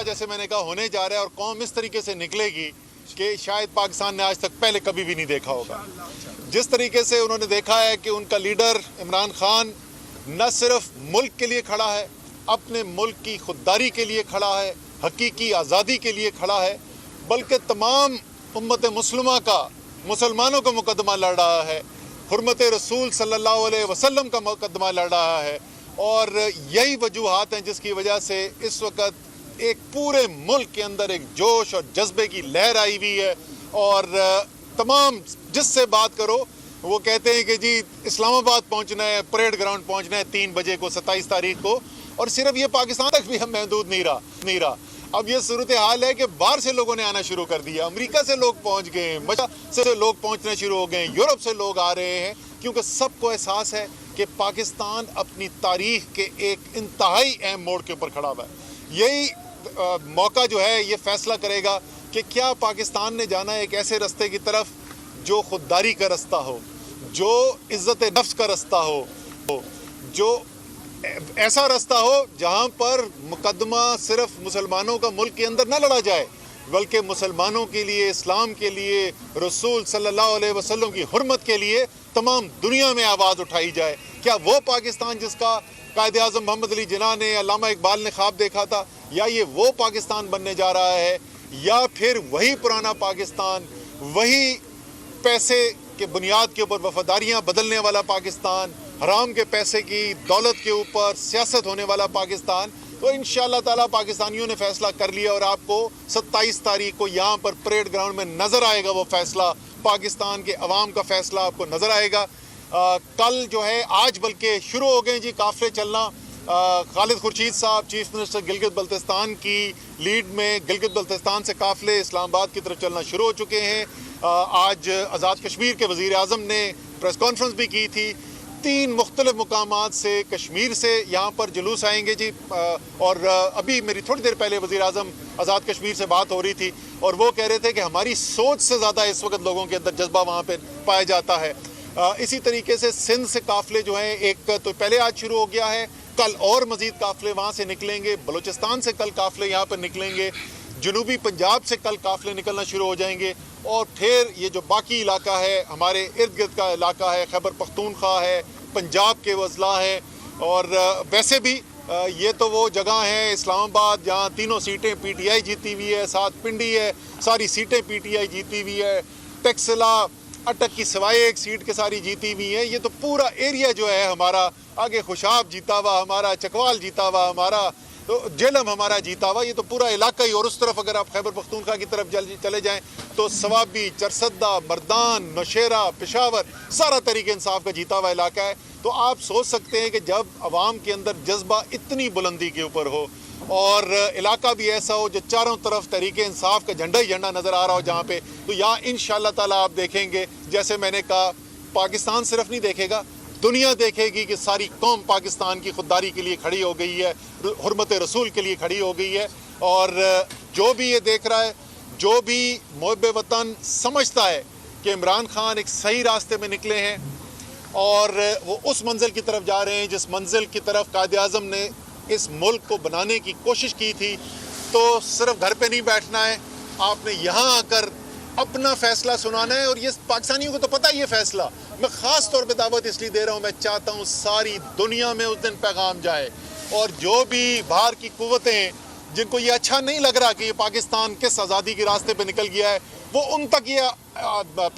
जैसे मैंने कहा होने जा रहा है और कौम इस तरीके से निकलेगी कि शायद पाकिस्तान ने आज तक पहले कभी भी नहीं देखा होगा। जिस तरीके से उन्होंने देखा है कि उनका लीडर इमरान खान न सिर्फ मुल्क के लिए खड़ा है, अपने मुल्क की खुददारी के लिए खड़ा है, हकीकी आज़ादी के लिए खड़ा है, बल्कि तमाम उम्मत मुस्लिमा का, मुसलमानों का मुकदमा लड़ रहा है, हुर्मत रसूल सल्लल्लाहु अलैहि वसल्लम का मुकदमा लड़ रहा है। और यही वजूहात हैं जिसकी वजह से इस वक्त एक पूरे मुल्क के अंदर एक जोश और जज्बे की लहर आई हुई है। और तमाम जिससे बात करो वो कहते हैं कि जी इस्लामाबाद पहुंचना है, परेड ग्राउंड पहुंचना है 3 बजे को 27 तारीख को। और सिर्फ ये पाकिस्तान तक भी हम महदूद नहीं रहा। अब ये सूरत हाल है कि बाहर से लोगों ने आना शुरू कर दिया, अमेरिका से लोग पहुंच गए, मशा से लोग पहुंचने शुरू हो गए, यूरोप से लोग आ रहे हैं, क्योंकि सबको एहसास है कि पाकिस्तान अपनी तारीख के एक इंतहाई अहम मोड़ के ऊपर खड़ा हुआ है। यही मौका जो है ये फैसला करेगा कि क्या पाकिस्तान ने जाना है एक ऐसे रास्ते की तरफ जो खुददारी का रास्ता हो, जो इज़्ज़त नफ्स का रास्ता हो, जो ऐसा रास्ता हो जहां पर मुकदमा सिर्फ मुसलमानों का मुल्क के अंदर न लड़ा जाए, बल्कि मुसलमानों के लिए, इस्लाम के लिए, रसूल सल्लल्लाहु अलैहि वसल्लम की हुर्मत के लिए तमाम दुनिया में आवाज़ उठाई जाए। क्या वो पाकिस्तान जिसका कायद आज़म मोहम्मद अली जिन्ना ने, अल्लामा इकबाल ने ख्वाब देखा था, या ये वो पाकिस्तान बनने जा रहा है, या फिर वही पुराना पाकिस्तान, वही पैसे के बुनियाद के ऊपर वफादारियाँ बदलने वाला पाकिस्तान, हराम के पैसे की दौलत के ऊपर सियासत होने वाला पाकिस्तान? तो इंशाअल्लाह ताला पाकिस्तानियों ने फैसला कर लिया और आपको 27 तारीख को यहाँ पर परेड ग्राउंड में नज़र आएगा वो फैसला, पाकिस्तान के अवाम का फैसला आपको नज़र आएगा। कल जो है, आज बल्कि शुरू हो गए जी काफ़िले चलना। खालिद खुर्शीद साहब चीफ मिनिस्टर गिलगित बल्तिस्तान की लीड में गिलगित बल्तिस्तान से काफ़िले इस्लामाबाद की तरफ चलना शुरू हो चुके हैं। आज आज़ाद कश्मीर के वज़ीर आज़म ने प्रेस कॉन्फ्रेंस भी की थी। 3 मुख्तलिफ मुकामात से कश्मीर से यहाँ पर जुलूस आएंगे जी। और अभी मेरी थोड़ी देर पहले वज़ीर आज़म आज़ाद कश्मीर से बात हो रही थी और वो कह रहे थे कि हमारी सोच से ज़्यादा इस वक्त लोगों के अंदर जज्बा वहाँ पे पाया जाता है। इसी तरीके से सिंध से काफ़िले जो हैं, एक तो पहले आज शुरू हो गया है, कल और मज़ीद काफ़िले वहाँ से निकलेंगे। बलूचिस्तान से कल काफ़िले यहाँ पर निकलेंगे, जनूबी पंजाब से कल काफ़िले निकलना शुरू हो जाएंगे। और फिर ये जो बाकी इलाका है, हमारे इर्द गिर्द का इलाका है, खैबर पख्तूनख्वा है, पंजाब के वज़ला है, और वैसे भी ये तो वो जगह है इस्लामाबाद जहाँ 3 सीटें PTI जीती हुई है, 7 पिंडी है, सारी सीटें PTI जीती हुई है, टेक्सला अटक की सिवाय 1 सीट के सारी जीती हुई है। ये तो पूरा एरिया जो है हमारा, आगे खुशाब जीता हुआ हमारा, चकवाल जीता हुआ हमारा, तो जेलम हमारा जीता हुआ, ये तो पूरा इलाका ही। और उस तरफ अगर आप खैबर पख्तूनख्वा की तरफ चले जाएं तो सवाबी, चरसद्दा, मर्दान, नौशेरा, पेशावर, सारा तरीके इंसाफ का जीता हुआ इलाका है। तो आप सोच सकते हैं कि जब अवाम के अंदर जज्बा इतनी बुलंदी के ऊपर हो और इलाका भी ऐसा हो जो चारों तरफ तरीके इंसाफ का झंडा ही झंडा नज़र आ रहा हो जहाँ पे, तो यहाँ इंशाअल्लाह ताला आप देखेंगे, जैसे मैंने कहा, पाकिस्तान सिर्फ नहीं देखेगा, दुनिया देखेगी कि सारी कौम पाकिस्तान की खुददारी के लिए खड़ी हो गई है, हुर्मत रसूल के लिए खड़ी हो गई है। और जो भी ये देख रहा है, जो भी मुहब्बे वतन समझता है कि इमरान खान एक सही रास्ते में निकले हैं और वो उस मंजिल की तरफ जा रहे हैं जिस मंजिल की तरफ कायद आज़म ने इस मुल्क को बनाने की कोशिश की थी, तो सिर्फ घर पे नहीं बैठना है, आपने यहाँ आकर अपना फैसला सुनाना है। और ये पाकिस्तानियों को तो पता ही है फैसला, मैं ख़ास तौर पे दावत इसलिए दे रहा हूँ, मैं चाहता हूँ सारी दुनिया में उस दिन पैगाम जाए, और जो भी बाहर की कुव्वतें जिनको ये अच्छा नहीं लग रहा कि ये पाकिस्तान किस आज़ादी के रास्ते पे निकल गया है, वो उन तक ये पैगाम